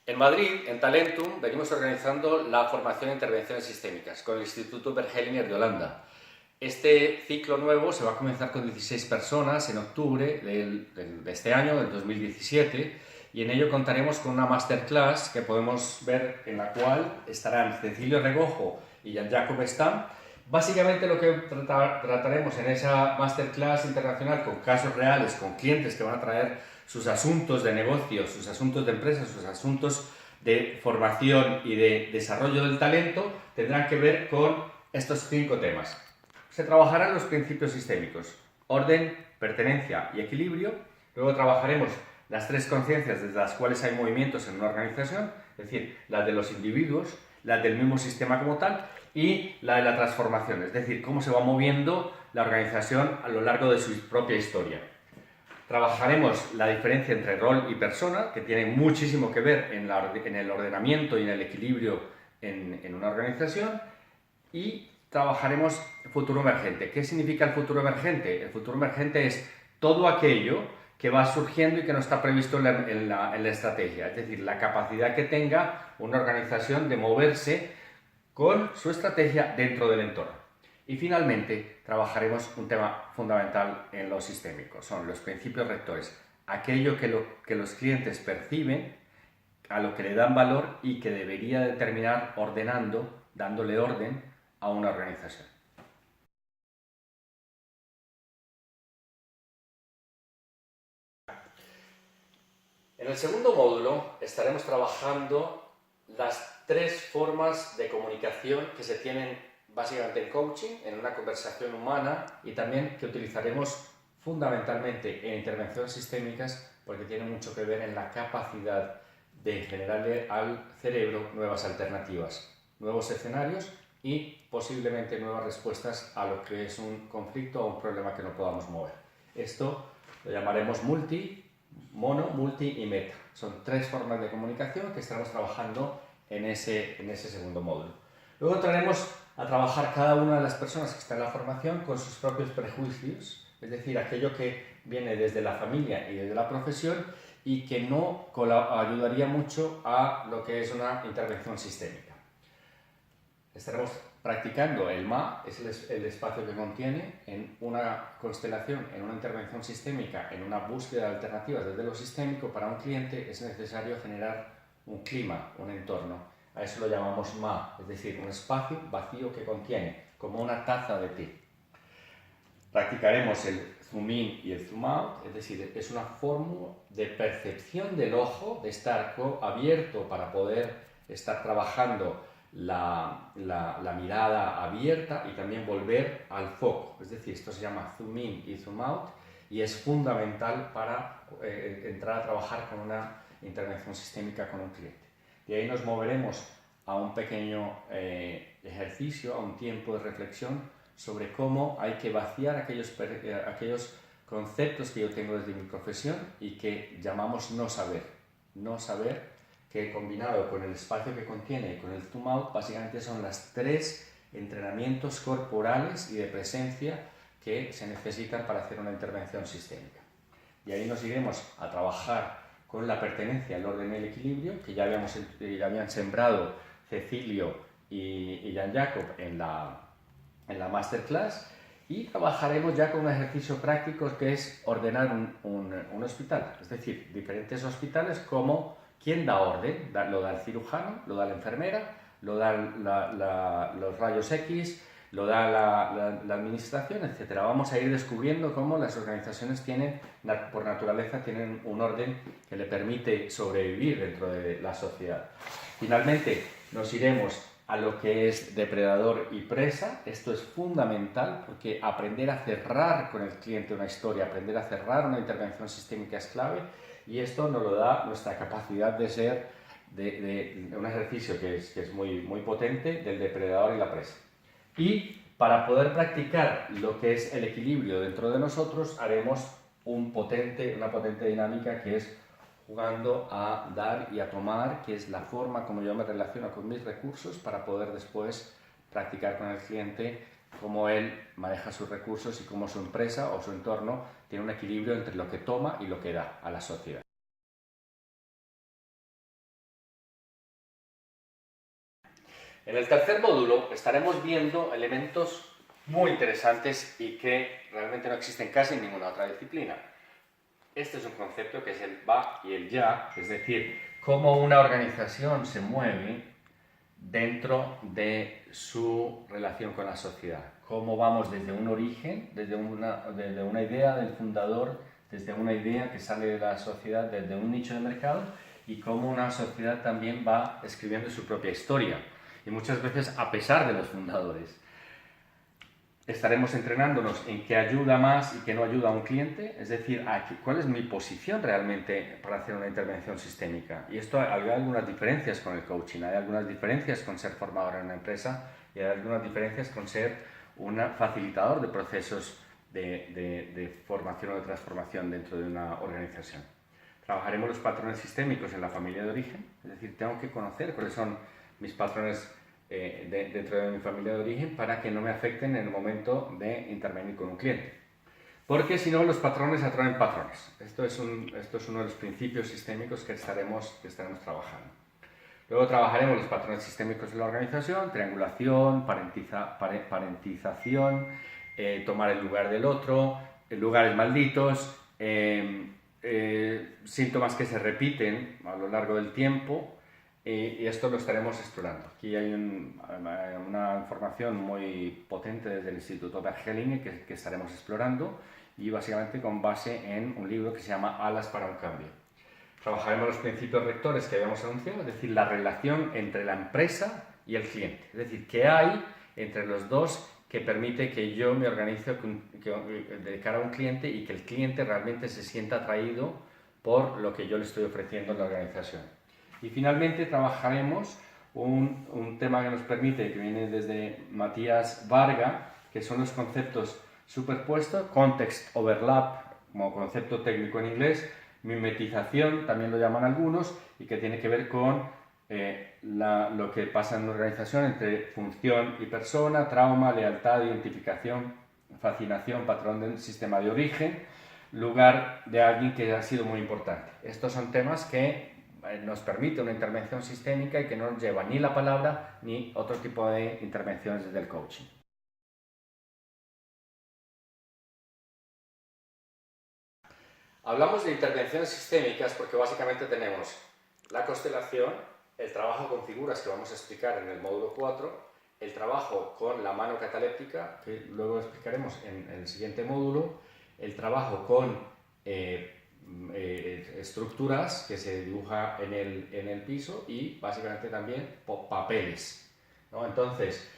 En Madrid, en Talentum, venimos organizando la formación en intervenciones sistémicas con el Instituto Bergelinger de Holanda. Este ciclo nuevo se va a comenzar con 16 personas en octubre de este año, del 2017, y en ello contaremos con una masterclass que podemos ver en la cual estarán Cecilio Regojo y Jan-Jacob Stam. Básicamente lo que trataremos en esa masterclass internacional con casos reales, con clientes que van a traer sus asuntos de negocio, sus asuntos de empresa, sus asuntos de formación y de desarrollo del talento, tendrán que ver con estos 5 temas. Se trabajarán los principios sistémicos: orden, pertenencia y equilibrio. Luego trabajaremos las 3 conciencias desde las cuales hay movimientos en una organización, es decir, las de los individuos, las del mismo sistema como tal, y la de la transformación, es decir, cómo se va moviendo la organización a lo largo de su propia historia. Trabajaremos la diferencia entre rol y persona, que tiene muchísimo que ver en el ordenamiento y en el equilibrio en una organización, y trabajaremos futuro emergente. ¿Qué significa el futuro emergente? El futuro emergente es todo aquello que va surgiendo y que no está previsto en la estrategia, es decir, la capacidad que tenga una organización de moverse con su estrategia dentro del entorno. Y finalmente trabajaremos un tema fundamental en lo sistémico, son los principios rectores, aquello que los clientes perciben, a lo que le dan valor y que debería determinar ordenando, dándole orden a una organización. En el segundo módulo estaremos trabajando las 3 formas de comunicación que se tienen básicamente en coaching, en una conversación humana, y también que utilizaremos fundamentalmente en intervenciones sistémicas porque tiene mucho que ver en la capacidad de generarle al cerebro nuevas alternativas, nuevos escenarios y posiblemente nuevas respuestas a lo que es un conflicto o un problema que no podamos mover. Esto lo llamaremos mono, multi y meta. Son 3 formas de comunicación que estaremos trabajando en ese segundo módulo. Luego entraremos a trabajar cada una de las personas que está en la formación con sus propios prejuicios, es decir, aquello que viene desde la familia y desde la profesión y que no ayudaría mucho a lo que es una intervención sistémica. Estaremos practicando el MA, es el espacio que contiene en una constelación, en una intervención sistémica, en una búsqueda de alternativas desde lo sistémico. Para un cliente es necesario generar un clima, un entorno. A eso lo llamamos MA, es decir, un espacio vacío que contiene, como una taza de té. Practicaremos el zoom in y el zoom out, es decir, es una fórmula de percepción del ojo, de estar abierto para poder estar trabajando la mirada abierta y también volver al foco. Es decir, esto se llama zoom in y zoom out y es fundamental para entrar a trabajar con una intervención sistémica con un cliente. De ahí nos moveremos a un pequeño ejercicio, a un tiempo de reflexión sobre cómo hay que vaciar aquellos conceptos que yo tengo desde mi profesión y que llamamos no saber. No saber, que combinado con el espacio que contiene y con el zoom out, básicamente son las 3 entrenamientos corporales y de presencia que se necesitan para hacer una intervención sistémica. Y ahí nos iremos a trabajar con la pertenencia, el orden y el equilibrio, que ya habían sembrado Cecilio y Jan-Jacob en la masterclass, y trabajaremos ya con un ejercicio práctico que es ordenar un hospital, es decir, diferentes hospitales, como quién da orden, lo da el cirujano, lo da la enfermera, lo dan los rayos X, lo da la administración, etc. Vamos a ir descubriendo cómo las organizaciones por naturaleza tienen un orden que le permite sobrevivir dentro de la sociedad. Finalmente nos iremos a lo que es depredador y presa. Esto es fundamental porque aprender a cerrar con el cliente una historia, aprender a cerrar una intervención sistémica es clave, y esto nos lo da nuestra capacidad de ser de un ejercicio que es muy potente, del depredador y la presa. Y para poder practicar lo que es el equilibrio dentro de nosotros, haremos una potente dinámica que es jugando a dar y a tomar, que es la forma como yo me relaciono con mis recursos para poder después practicar con el cliente cómo él maneja sus recursos y cómo su empresa o su entorno tiene un equilibrio entre lo que toma y lo que da a la sociedad. En el tercer módulo estaremos viendo elementos muy interesantes y que realmente no existen casi en ninguna otra disciplina. Este es un concepto que es el va y el ya, es decir, cómo una organización se mueve dentro de su relación con la sociedad. Cómo vamos desde un origen, desde una idea del fundador, desde una idea que sale de la sociedad, desde un nicho de mercado, y cómo una sociedad también va escribiendo su propia historia. Y muchas veces a pesar de los fundadores. Estaremos entrenándonos en qué ayuda más y qué no ayuda a un cliente, es decir, cuál es mi posición realmente para hacer una intervención sistémica. Y esto hay algunas diferencias con el coaching, hay algunas diferencias con ser formador en una empresa y hay algunas diferencias con ser un facilitador de procesos de formación o de transformación dentro de una organización. Trabajaremos los patrones sistémicos en la familia de origen, es decir, tengo que conocer cuáles son mis patrones dentro de mi familia de origen para que no me afecten en el momento de intervenir con un cliente. Porque si no, los patrones atraen patrones. Esto es uno de los principios sistémicos que estaremos trabajando. Luego trabajaremos los patrones sistémicos de la organización, triangulación, parentización, tomar el lugar del otro, lugares malditos, síntomas que se repiten a lo largo del tiempo, y esto lo estaremos explorando. Aquí hay una información muy potente desde el Instituto Bergelinger que estaremos explorando, y básicamente con base en un libro que se llama Alas para un cambio. Trabajaremos los principios rectores que habíamos anunciado, es decir, la relación entre la empresa y el cliente. Es decir, qué hay entre los dos que permite que yo me organice de cara a un cliente y que el cliente realmente se sienta atraído por lo que yo le estoy ofreciendo en la organización. Y finalmente trabajaremos un tema que nos permite, que viene desde Matías Varga, que son los conceptos superpuestos, context overlap, como concepto técnico en inglés, mimetización, también lo llaman algunos, y que tiene que ver con lo que pasa en una organización entre función y persona, trauma, lealtad, identificación, fascinación, patrón del sistema de origen, lugar de alguien que ha sido muy importante. Estos son temas que nos permite una intervención sistémica y que no nos lleva ni la palabra ni otro tipo de intervenciones desde el coaching. Hablamos de intervenciones sistémicas porque básicamente tenemos la constelación, el trabajo con figuras que vamos a explicar en el módulo 4, el trabajo con la mano cataléptica, que luego explicaremos en el siguiente módulo, el trabajo con estructuras que se dibuja en el piso y básicamente también papeles, ¿no? Entonces,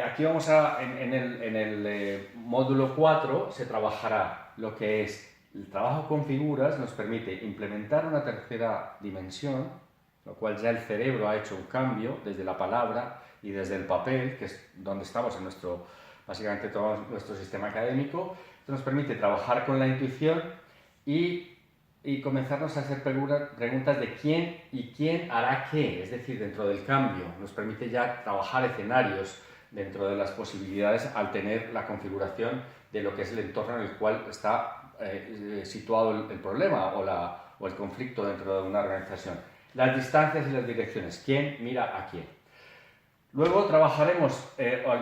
aquí vamos en el módulo 4 se trabajará lo que es el trabajo con figuras. Nos permite implementar una tercera dimensión, lo cual ya el cerebro ha hecho un cambio desde la palabra y desde el papel, que es donde estamos en básicamente todo nuestro sistema académico. Esto nos permite trabajar con la intuición y comenzarnos a hacer preguntas de quién y quién hará qué, es decir, dentro del cambio. Nos permite ya trabajar escenarios dentro de las posibilidades al tener la configuración de lo que es el entorno en el cual está situado el problema o el conflicto dentro de una organización. Las distancias y las direcciones, quién mira a quién. Luego trabajaremos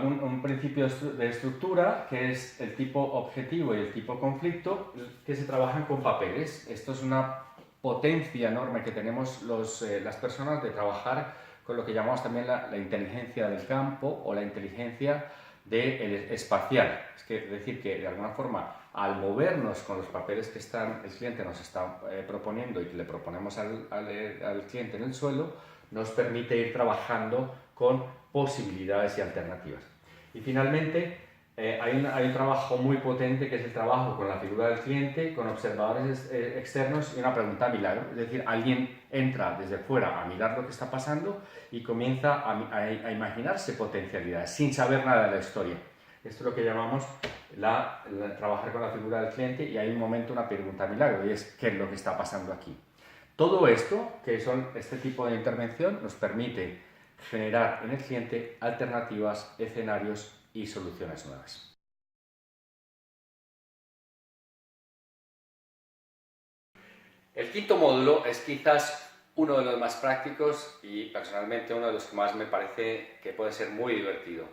un principio de estructura, que es el tipo objetivo y el tipo conflicto, que se trabajan con papeles. Esto es una potencia enorme que tenemos las personas de trabajar con lo que llamamos también la inteligencia del campo o la inteligencia espacial. Es decir, que de alguna forma, al movernos con los papeles que el cliente nos está proponiendo y que le proponemos al cliente en el suelo, nos permite ir trabajando con posibilidades y alternativas. Y finalmente, hay un trabajo muy potente que es el trabajo con la figura del cliente, con observadores externos y una pregunta milagro. Es decir, alguien entra desde fuera a mirar lo que está pasando y comienza a imaginarse potencialidades sin saber nada de la historia. Esto es lo que llamamos trabajar con la figura del cliente, y hay un momento, una pregunta milagro, y es ¿qué es lo que está pasando aquí? Todo esto, que son este tipo de intervención, nos permite generar en el cliente alternativas, escenarios y soluciones nuevas. El quinto módulo es quizás uno de los más prácticos y personalmente uno de los que más me parece que puede ser muy divertido.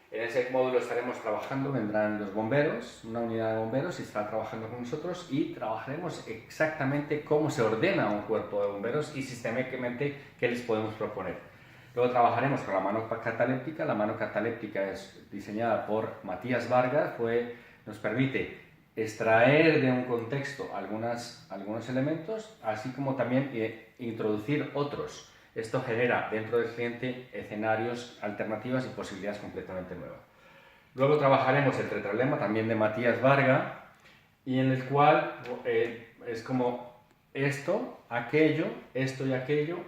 En ese módulo estaremos trabajando, vendrán los bomberos, una unidad de bomberos y estará trabajando con nosotros y trabajaremos exactamente cómo se ordena un cuerpo de bomberos y sistémicamente qué les podemos proponer. Luego trabajaremos con la mano cataléptica. La mano cataléptica es diseñada por Matías Vargas, nos permite extraer de un contexto algunos elementos, así como también introducir otros. Esto genera dentro del cliente escenarios, alternativas y posibilidades completamente nuevas. Luego trabajaremos el tetralema también de Matías Vargas, y en el cual es como esto, aquello, esto y aquello,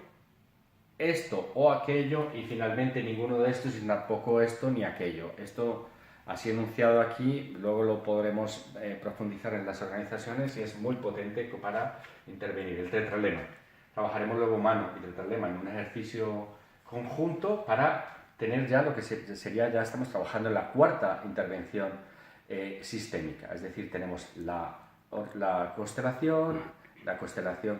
esto o aquello, y finalmente ninguno de estos y tampoco esto ni aquello. Esto así enunciado aquí, luego lo podremos profundizar en las organizaciones y es muy potente para intervenir. El tetralema. Trabajaremos luego mano y tetralema en un ejercicio conjunto para tener ya lo que sería, ya estamos trabajando en la cuarta intervención sistémica. Es decir, tenemos la constelación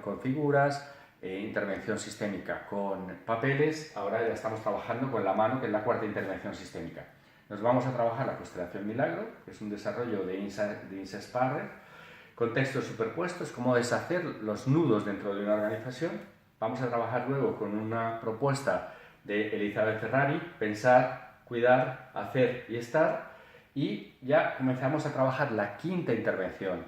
con figuras, intervención sistémica con papeles. Ahora ya estamos trabajando con la mano, que es la cuarta intervención sistémica. Nos vamos a trabajar la constelación Milagro, que es un desarrollo de Insa Sparrer, contextos superpuestos, cómo deshacer los nudos dentro de una organización. Vamos a trabajar luego con una propuesta de Elizabeth Ferrari, pensar, cuidar, hacer y estar, y ya comenzamos a trabajar la quinta intervención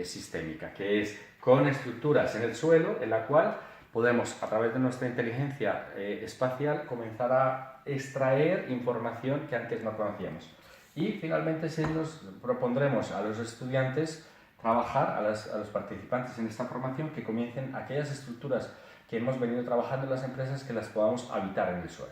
sistémica, que es con estructuras en el suelo, en la cual podemos, a través de nuestra inteligencia espacial, comenzar a extraer información que antes no conocíamos. Y finalmente nos propondremos a los estudiantes trabajar, a los participantes en esta formación, que comiencen aquellas estructuras que hemos venido trabajando en las empresas, que las podamos habitar en el suelo.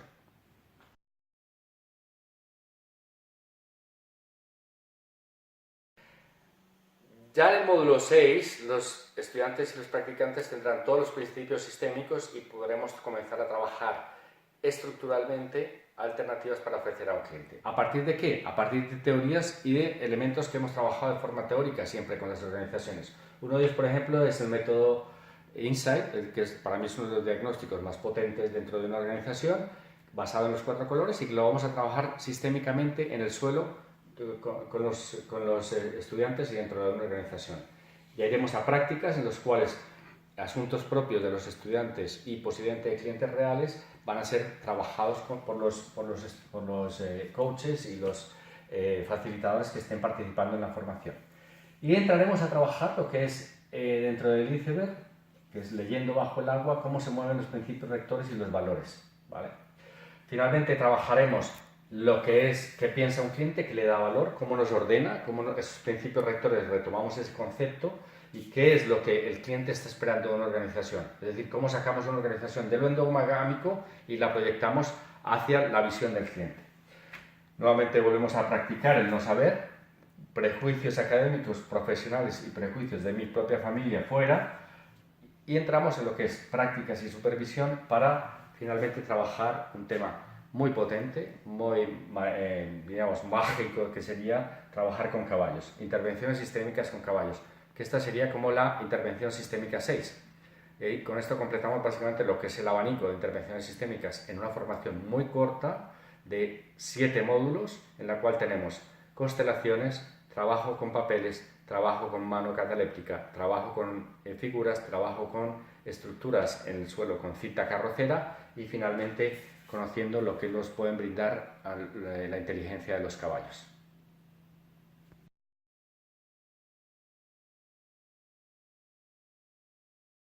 Ya en el módulo 6, los estudiantes y los practicantes tendrán todos los principios sistémicos y podremos comenzar a trabajar estructuralmente alternativas para ofrecer a un cliente. ¿A partir de qué? A partir de teorías y de elementos que hemos trabajado de forma teórica siempre con las organizaciones. Uno de ellos, por ejemplo, es el método Insight, que para mí es uno de los diagnósticos más potentes dentro de una organización, basado en los 4 colores, y que lo vamos a trabajar sistémicamente en el suelo con los estudiantes y dentro de una organización. Ya iremos a prácticas en los cuales asuntos propios de los estudiantes y posiblemente de clientes reales van a ser trabajados por los coaches y los facilitadores que estén participando en la formación. Y entraremos a trabajar lo que es dentro del iceberg, que es leyendo bajo el agua cómo se mueven los principios rectores y los valores, ¿vale? Finalmente trabajaremos lo que es qué piensa un cliente, qué le da valor, cómo nos ordena, cómo esos principios rectores retomamos ese concepto y qué es lo que el cliente está esperando de una organización. Es decir, cómo sacamos una organización de lo endogámico y la proyectamos hacia la visión del cliente. Nuevamente volvemos a practicar el no saber, prejuicios académicos, profesionales y prejuicios de mi propia familia fuera, y entramos en lo que es prácticas y supervisión para finalmente trabajar un tema muy potente, muy, digamos, mágico, que sería trabajar con caballos, intervenciones sistémicas con caballos, que esta sería como la intervención sistémica 6. Y con esto completamos básicamente lo que es el abanico de intervenciones sistémicas en una formación muy corta de 7 módulos, en la cual tenemos constelaciones, trabajo con papeles, trabajo con mano cataléptica, trabajo con figuras, trabajo con estructuras en el suelo con cinta carrocera y finalmente conociendo lo que nos pueden brindar la inteligencia de los caballos.